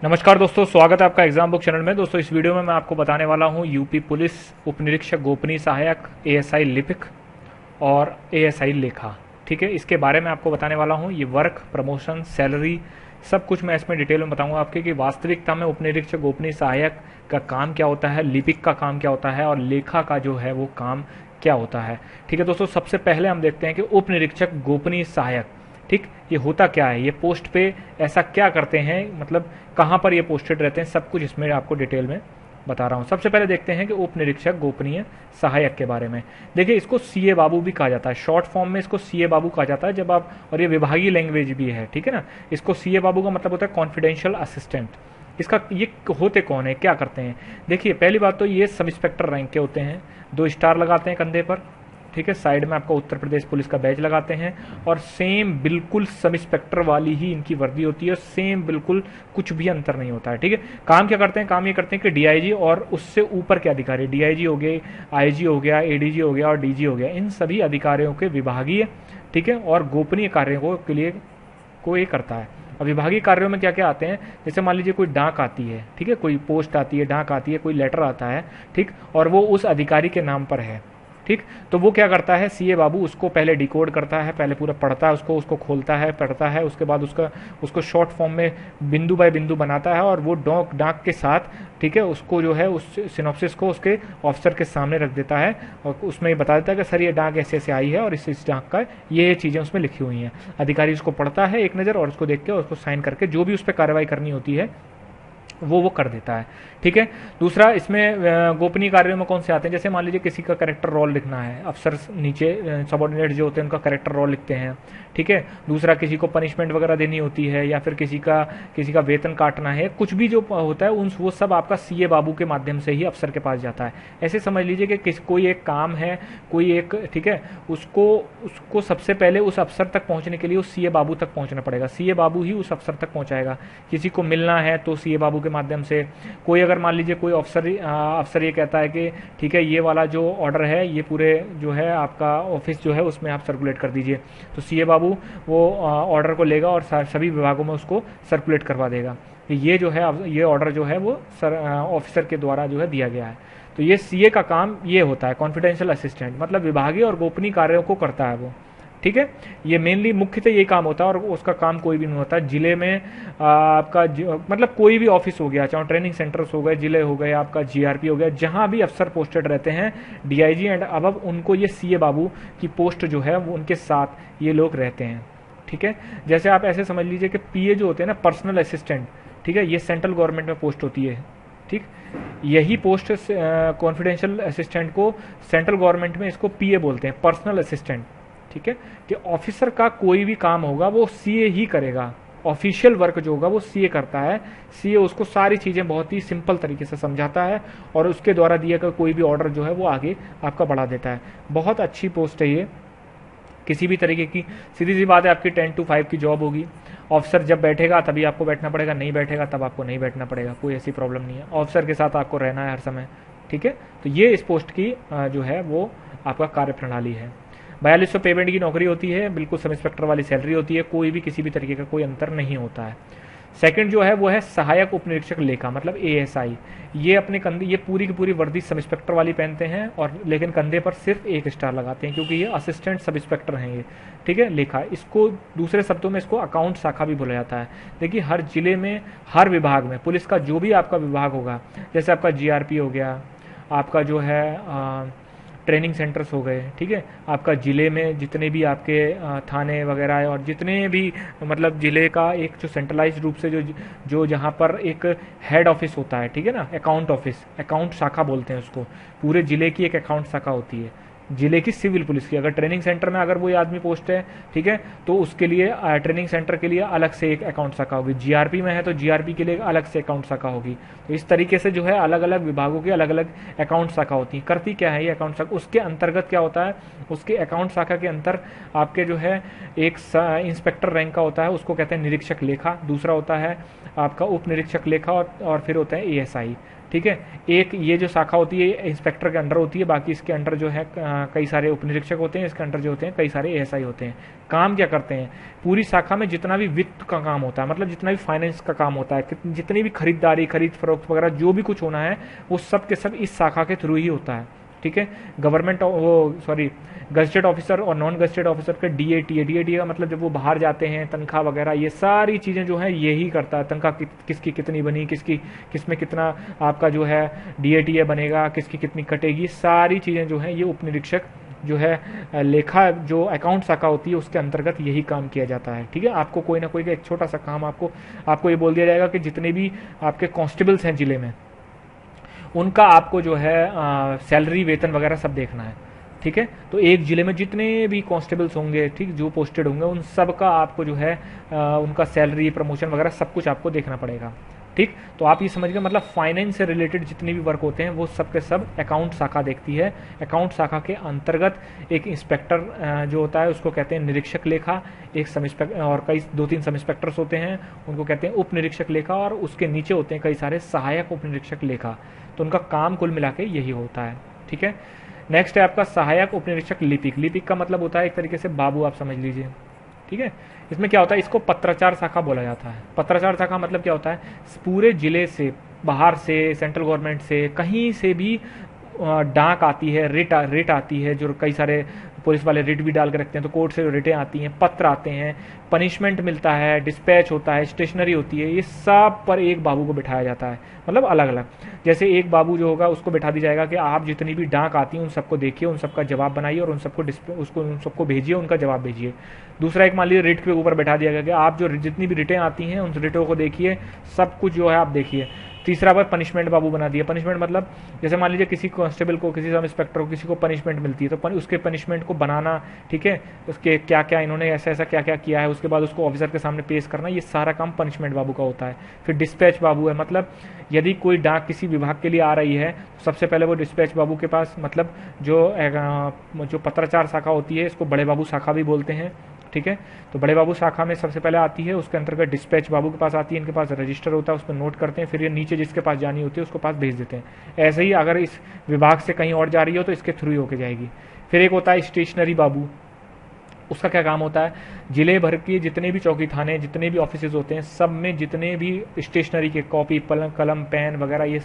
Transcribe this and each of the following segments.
नमस्कार दोस्तों, स्वागत है आपका एग्जाम बुक चैनल में। दोस्तों इस वीडियो में मैं आपको बताने वाला हूं यूपी पुलिस उप निरीक्षक गोपनीय सहायक एएसआई लिपिक और एएसआई लेखा। ठीक है, इसके बारे में आपको बताने वाला हूं। ये वर्क, प्रमोशन, सैलरी, सब कुछ मैं इसमें डिटेल में बताऊंगा आपके कि वास्तविकता में उप निरीक्षक गोपनीय सहायक का काम क्या होता है, लिपिक का काम क्या होता है और लेखा का जो है वो काम क्या होता है। ठीक है दोस्तों, सबसे पहले हम देखते हैं कि उप निरीक्षक गोपनीय सहायक, ठीक, ये होता क्या है, ये पोस्ट पे ऐसा क्या करते हैं, मतलब कहाँ पर ये पोस्टेड रहते हैं, सब कुछ इसमें आपको डिटेल में बता रहा हूँ। सबसे पहले देखते हैं कि उप निरीक्षक गोपनीय सहायक के बारे में। देखिए, इसको सीए बाबू भी कहा जाता है, शॉर्ट फॉर्म में इसको सीए बाबू कहा जाता है जब आप, और ये विभागीय लैंग्वेज भी है, ठीक है ना। इसको सीए बाबू का मतलब होता है कॉन्फिडेंशियल असिस्टेंट। इसका ये होते कौन है, क्या करते हैं? देखिए, पहली बात तो ये सब इंस्पेक्टर रैंक के होते हैं, 2 स्टार लगाते हैं कंधे पर, ठीक है। साइड में आपका उत्तर प्रदेश पुलिस का बैज लगाते हैं और सेम बिल्कुल सब इंस्पेक्टर वाली ही इनकी वर्दी होती है, सेम बिल्कुल, कुछ भी अंतर नहीं होता है, ठीक है। काम क्या करते हैं? काम ये करते हैं कि डीआईजी और उससे ऊपर के अधिकारी, डीआईजी हो गए, आईजी हो गया, एडीजी हो गया और डीजी हो गया, इन सभी अधिकारियों के विभागीय, ठीक है, और गोपनीय कार्यों के लिए को ये करता है। अब विभागीय कार्यों में क्या क्या आते हैं, जैसे मान लीजिए कोई डाक आती है, ठीक है, कोई पोस्ट आती है, डाक आती है, कोई लेटर आता है, ठीक, और वो उस अधिकारी के नाम पर है, ठीक, तो वो क्या करता है, सीए बाबू उसको पहले डिकोड करता है, पहले पूरा पढ़ता है, उसको खोलता है, पढ़ता है, उसके बाद उसको शॉर्ट फॉर्म में बिंदु बाय बिंदु बनाता है और वो डाक के साथ, ठीक है, उसको जो है उस सिनॉप्सिस को उसके ऑफिसर के सामने रख देता है और उसमें ये बता देता है कि सर ये डाक ऐसे ऐसे आई है और इस डाक का ये चीज़ें उसमें लिखी हुई हैं। अधिकारी उसको पढ़ता है एक नज़र और उसको देख के उसको साइन करके जो भी उस पर कार्रवाई करनी होती है वो कर देता है, ठीक है। दूसरा, इसमें गोपनीय कार्यों में कौन से आते हैं, जैसे मान लीजिए किसी का कैरेक्टर रोल लिखना है, अफसर नीचे सबॉर्डिनेट जो होते हैं उनका कैरेक्टर रोल लिखते हैं, ठीक है। दूसरा, किसी को पनिशमेंट वगैरह देनी होती है या फिर किसी का वेतन काटना है, कुछ भी जो होता है उन वो सब आपका सीए बाबू के माध्यम से ही अफसर के पास जाता है। ऐसे समझ लीजिए कि कोई एक काम है, कोई एक, ठीक है, उसको सबसे पहले उस अफसर तक पहुंचने के लिए उस सीए बाबू तक पहुंचना पड़ेगा, सीए बाबू ही उस अफसर तक पहुंचाएगा। किसी को मिलना है तो सीए बाबू के माध्यम से, कोई अगर मान लीजिए कोई अफसर ये कहता है कि ठीक है ये वाला जो ऑर्डर है ये पूरे जो है आपका ऑफिस जो है उसमें आप सर्कुलेट कर दीजिए, तो सीए बाबू वो ऑर्डर को लेगा और सभी विभागों में उसको सर्कुलेट करवा देगा। ये जो है, ये ऑर्डर जो है वो ऑफिसर के द्वारा जो है दिया गया है। तो ये सीए का काम ये होता है, कॉन्फिडेंशियल असिस्टेंट, मतलब विभागीय और गोपनीय कार्यों को करता है वो, ठीक है। ये मेनली मुख्यतः यही काम होता है और उसका काम कोई भी नहीं होता जिले में। आपका मतलब कोई भी ऑफिस हो गया, चाहे ट्रेनिंग सेंटर्स हो गए, जिले हो गए, आपका जीआरपी हो गया, जहां भी अफसर पोस्टेड रहते हैं डीआईजी एंड अब उनको ये सीए बाबू की पोस्ट जो है वो उनके साथ ये लोग रहते हैं, ठीक है। जैसे आप ऐसे समझ लीजिए कि पीए जो होते हैं ना, पर्सनल असिस्टेंट, ठीक है, ये सेंट्रल गवर्नमेंट में पोस्ट होती है, ठीक। यही पोस्ट कॉन्फिडेंशियल असिस्टेंट को सेंट्रल गवर्नमेंट में इसको पीए बोलते हैं, पर्सनल असिस्टेंट, ठीक है। कि ऑफिसर का कोई भी काम होगा वो सीए ही करेगा, ऑफिशियल वर्क जो होगा वो सीए करता है। सीए उसको सारी चीजें बहुत ही सिंपल तरीके से समझाता है और उसके द्वारा दिया गया कोई भी ऑर्डर जो है वो आगे आपका बढ़ा देता है। बहुत अच्छी पोस्ट है ये, किसी भी तरीके की, सीधी सी बात है, आपकी 10 to 5 की जॉब होगी। ऑफिसर जब बैठेगा तभी आपको बैठना पड़ेगा, नहीं बैठेगा तब आपको नहीं बैठना पड़ेगा, कोई ऐसी प्रॉब्लम नहीं है, ऑफिसर के साथ आपको रहना है हर समय, ठीक है। तो ये इस पोस्ट की जो है वो आपका कार्य प्रणाली है। 4200 पेमेंट की नौकरी होती है, बिल्कुल सब इंस्पेक्टर वाली सैलरी होती है, कोई भी किसी भी तरीके का कोई अंतर नहीं होता है। सेकंड जो है वो है सहायक उप निरीक्षक लेखा, मतलब एएसआई। ये अपने कंधे, ये पूरी की पूरी वर्दी सब इंस्पेक्टर वाली पहनते हैं और लेकिन कंधे पर सिर्फ 1 स्टार लगाते हैं क्योंकि ये असिस्टेंट सब इंस्पेक्टर हैं ये, ठीक है। लेखा, इसको दूसरे शब्दों में इसको अकाउंट शाखा भी बोला जाता है। देखिए, हर जिले में, हर विभाग में, पुलिस का जो भी आपका विभाग होगा, जैसे आपका जीआरपी हो गया, आपका जो है ट्रेनिंग सेंटर्स हो गए, ठीक है, आपका जिले में जितने भी आपके थाने वगैरह है और जितने भी, मतलब जिले का एक जो सेंट्रलाइज रूप से जो जहाँ पर एक हेड ऑफिस होता है, ठीक है ना, अकाउंट ऑफिस, अकाउंट शाखा बोलते हैं उसको, पूरे जिले की एक अकाउंट शाखा होती है जिले की सिविल पुलिस की। अगर ट्रेनिंग सेंटर में अगर वो आदमी पोस्ट है, ठीक है, तो उसके लिए ट्रेनिंग सेंटर के लिए अलग से एक अकाउंट शाखा होगी, जीआरपी में है तो जीआरपी के लिए अलग से अकाउंट शाखा होगी। तो इस तरीके से जो है अलग अलग विभागों की अलग अलग अकाउंट शाखा होती है। करती क्या है ये अकाउंट शाखा, उसके अंतर्गत क्या होता है, उसके अकाउंट शाखा के अंतर आपके जो है एक इंस्पेक्टर रैंक का होता है, उसको कहते हैं निरीक्षक लेखा, दूसरा होता है आपका उप निरीक्षक लेखा और फिर होता है एएसआई, ठीक है। एक ये जो शाखा होती है इंस्पेक्टर के अंडर होती है, बाकी इसके अंडर जो है कई सारे उप निरीक्षक होते हैं, इसके अंडर जो होते हैं कई सारे एएसआई होते हैं। काम क्या करते हैं, पूरी शाखा में जितना भी वित्त का काम होता है, मतलब जितना भी फाइनेंस का काम होता है, जितनी भी खरीदारी खरीद फरोख्त वगैरह जो भी कुछ होना है वो सब के सब इस शाखा के थ्रू ही होता है। ठीक है। गवर्नमेंट गजटेड ऑफिसर और नॉन गजटेड ऑफिसर के डीएटी का मतलब जब वो बाहर जाते हैं तनख्वाह वगैरह ये सारी चीज़ें जो है यही करता है। तनख्वाह किसकी कितनी बनी, किसमें कितना आपका जो है डीएटी बनेगा, किसकी कितनी कटेगी, सारी चीज़ें जो है ये उप निरीक्षक जो है लेखा जो अकाउंट शाखा होती है उसके अंतर्गत यही काम किया जाता है। ठीक है। आपको कोई ना कोई का एक छोटा सा काम आपको ये बोल दिया जाएगा कि जितने भी आपके कांस्टेबल्स हैं जिले में उनका आपको जो है सैलरी वेतन वगैरह सब देखना है। ठीक है। तो एक जिले में जितने भी कांस्टेबल्स होंगे, ठीक, जो पोस्टेड होंगे उन सब का आपको जो है उनका सैलरी प्रमोशन वगैरह सब कुछ आपको देखना पड़ेगा। ठीक। तो आप ये समझ गए, मतलब फाइनेंस से रिलेटेड जितने भी वर्क होते हैं वो सब के सब अकाउंट शाखा देखती है। अकाउंट शाखा के अंतर्गत एक इंस्पेक्टर जो होता है उसको कहते हैं निरीक्षक लेखा, एक सब इंस्पेक्टर और कई 2-3 सब इंस्पेक्टर्स होते हैं उनको कहते हैं उप निरीक्षक लेखा, और उसके नीचे होते हैं कई सारे सहायक उप निरीक्षक लेखा। तो उनका काम कुल मिला के यही होता है। ठीक है। नेक्स्ट है आपका सहायक उप निरीक्षक लिपिक। लिपिक का मतलब होता है एक तरीके से बाबू, आप समझ लीजिए। ठीक है। इसमें क्या होता है, इसको पत्राचार शाखा बोला जाता है। पत्राचार शाखा मतलब क्या होता है, पूरे जिले से, बाहर से, सेंट्रल गवर्नमेंट से, कहीं से भी डाक आती है, रिट आती है, जो कई सारे पुलिस वाले रिट भी डाल के रखते हैं, तो कोर्ट से रिटें आती हैं, पत्र आते हैं, पनिशमेंट मिलता है, डिस्पैच होता है, स्टेशनरी होती है, ये सब पर एक बाबू को बिठाया जाता है। मतलब अलग अलग, जैसे एक बाबू जो होगा उसको बिठा दी जाएगा कि आप जितनी भी डाक आती हैं उन सबको देखिए, उन सबका जवाब बनाइए और उन सबको भेजिए, उनका जवाब भेजिए। दूसरा एक मान लीजिए रिट के ऊपर बैठा दिया गया कि आप जो जितनी भी रिटें आती हैं उन रिटों को देखिए, सब कुछ जो है आप देखिए। तीसरा बार पनिशमेंट बाबू बना दिया। पनिशमेंट मतलब जैसे मान लीजिए किसी कांस्टेबल को, किसी सब इंस्पेक्टर को, किसी को पनिशमेंट मिलती है तो उसके पनिशमेंट को बनाना, ठीक है, उसके क्या क्या इन्होंने ऐसा क्या क्या किया है, उसके बाद उसको ऑफिसर के सामने पेश करना, ये सारा काम पनिशमेंट बाबू का होता है। फिर डिस्पैच बाबू है, मतलब यदि कोई डाक किसी विभाग के लिए आ रही है तो सबसे पहले वो डिस्पैच बाबू के पास, मतलब जो पत्राचार शाखा होती है इसको बड़े बाबू शाखा भी बोलते हैं। ठीक है। तो बड़े बाबू शाखा में सबसे पहले आती है, उसके अंतर्गत डिस्पैच बाबू के पास आती है, इनके पास रजिस्टर होता है, उस पर नोट करते हैं, फिर ये नीचे जिसके पास जानी होती है उसको पास भेज देते हैं। ऐसे ही अगर इस विभाग से कहीं और जा रही हो तो इसके थ्रू ही होके जाएगी। फिर एक होता है स्टेशनरी बाबू। उसका क्या काम होता है, जिले भर के जितने भी चौकी थाने, जितने भी ऑफिसेज होते हैं, सब में जितने भी स्टेशनरी के कॉपी, कलम, पेन वगैरह, ये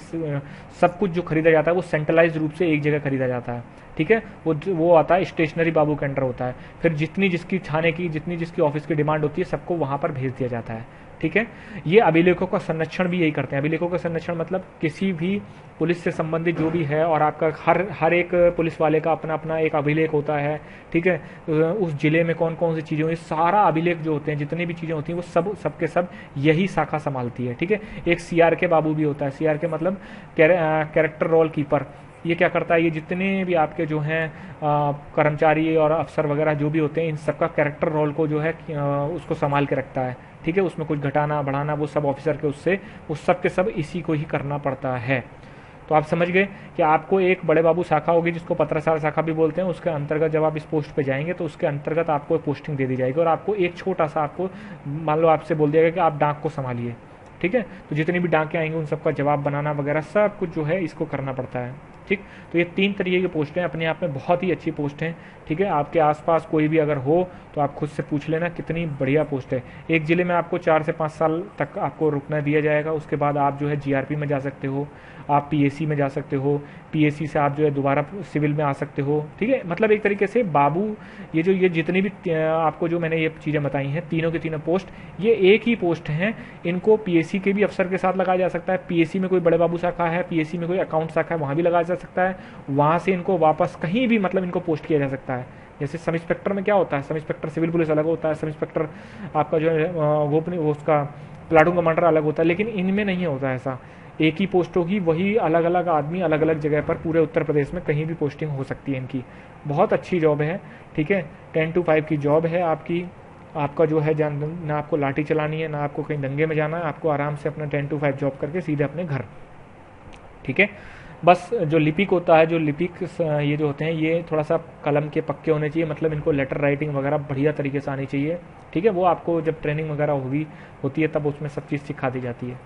सब कुछ जो खरीदा जाता है वो सेंट्रलाइज रूप से एक जगह खरीदा जाता है। ठीक है। वो आता है स्टेशनरी बाबू के अंडर होता है। फिर जितनी जिसकी थाने की, जितनी जिसकी ऑफिस की डिमांड होती है सबको वहां पर भेज दिया जाता है। ठीक है। ये अभिलेखों का संरक्षण भी यही करते हैं। अभिलेखों का संरक्षण मतलब किसी भी पुलिस से संबंधित जो भी है, और आपका हर एक पुलिस वाले का अपना अपना एक अभिलेख होता है। ठीक है। उस जिले में कौन कौन सी चीज़ें हुई, सारा अभिलेख जो होते हैं, जितनी भी चीज़ें होती हैं वो सबके सब यही शाखा संभालती है। ठीक है। एक सीआर के बाबू भी होता है। सीआर के मतलब कैरेक्टर रोल कीपर। ये क्या करता है, ये जितने भी आपके जो हैं कर्मचारी और अफसर वगैरह जो भी होते हैं, इन सबका कैरेक्टर रोल को जो है उसको संभाल के रखता है। ठीक है। उसमें कुछ घटाना बढ़ाना वो सब ऑफिसर के उससे वो सब के सब इसी को ही करना पड़ता है। तो आप समझ गए कि आपको एक बड़े बाबू शाखा होगी जिसको पत्राचार शाखा भी बोलते हैं, उसके अंतर्गत जब आप इस पोस्ट पे जाएंगे तो उसके अंतर्गत आपको पोस्टिंग दे दी जाएगी, और आपको एक छोटा सा, आपको मान लो आपसे बोल दिया गया कि आप डाक को संभालिए। ठीक है। तो जितनी भी डाकें आएंगी उन सबका जवाब बनाना वगैरह सब कुछ जो है इसको करना पड़ता है। ठीक। तो ये 3 तरीके की पोस्टें अपने आप में बहुत ही अच्छी पोस्ट हैं। ठीक है। आपके आसपास कोई भी अगर हो तो आप खुद से पूछ लेना, कितनी बढ़िया पोस्ट है। एक जिले में आपको 4 से 5 साल तक आपको रुकना दिया जाएगा, उसके बाद आप जो है जीआरपी में जा सकते हो, आप पीएसी में जा सकते हो, पीएसी से आप जो है दोबारा सिविल में आ सकते हो। ठीक है। मतलब एक तरीके से बाबू ये जितनी भी आपको जो मैंने ये चीज़ें बताई हैं, तीनों की तीनों पोस्ट ये एक ही पोस्ट हैं। इनको पीएसी के भी अफसर के साथ लगाया जा सकता है। पीएसी में कोई बड़े बाबू शाखा है, पीएसी में कोई अकाउंट शाखा है, वहाँ भी लगाया जा सकता है। वहाँ से इनको वापस कहीं भी मतलब इनको पोस्ट किया जा सकता है। जैसे सब इंस्पेक्टर में क्या होता है, सब इंस्पेक्टर सिविल पुलिस अलग होता है, सब इंस्पेक्टर आपका जो है गोपनीय उसका प्लाटून कमांडर अलग होता है, लेकिन इनमें नहीं होता ऐसा। एक ही पोस्ट होगी, वही अलग अलग आदमी अलग अलग जगह पर पूरे उत्तर प्रदेश में कहीं भी पोस्टिंग हो सकती है इनकी। बहुत अच्छी जॉब है। ठीक है। 10 to 5 की जॉब है आपकी। आपका जो है ना आपको लाठी चलानी है, ना आपको कहीं दंगे में जाना है, आपको आराम से अपना 10 to 5 जॉब करके सीधे अपने घर। ठीक है। बस जो लिपिक होता है, जो लिपिक ये जो होते हैं ये थोड़ा सा कलम के पक्के होने चाहिए, मतलब इनको लेटर राइटिंग वगैरह बढ़िया तरीके से आनी चाहिए। ठीक है। वो आपको जब ट्रेनिंग वगैरह होती है तब उसमें सब चीज़ सिखा दी जाती है।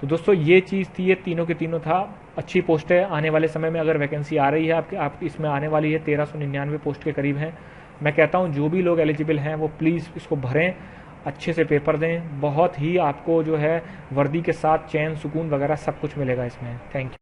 तो तो दोस्तों ये चीज़ थी, ये तीनों के तीनों था। अच्छी पोस्ट है, आने वाले समय में अगर वैकेंसी आ रही है आप इसमें आने वाली है, 1399 पोस्ट के करीब हैं। मैं कहता हूँ जो भी लोग एलिजिबल हैं वो प्लीज़ इसको भरें, अच्छे से पेपर दें। बहुत ही आपको जो है वर्दी के साथ चैन सुकून वगैरह सब कुछ मिलेगा इसमें। Thank you.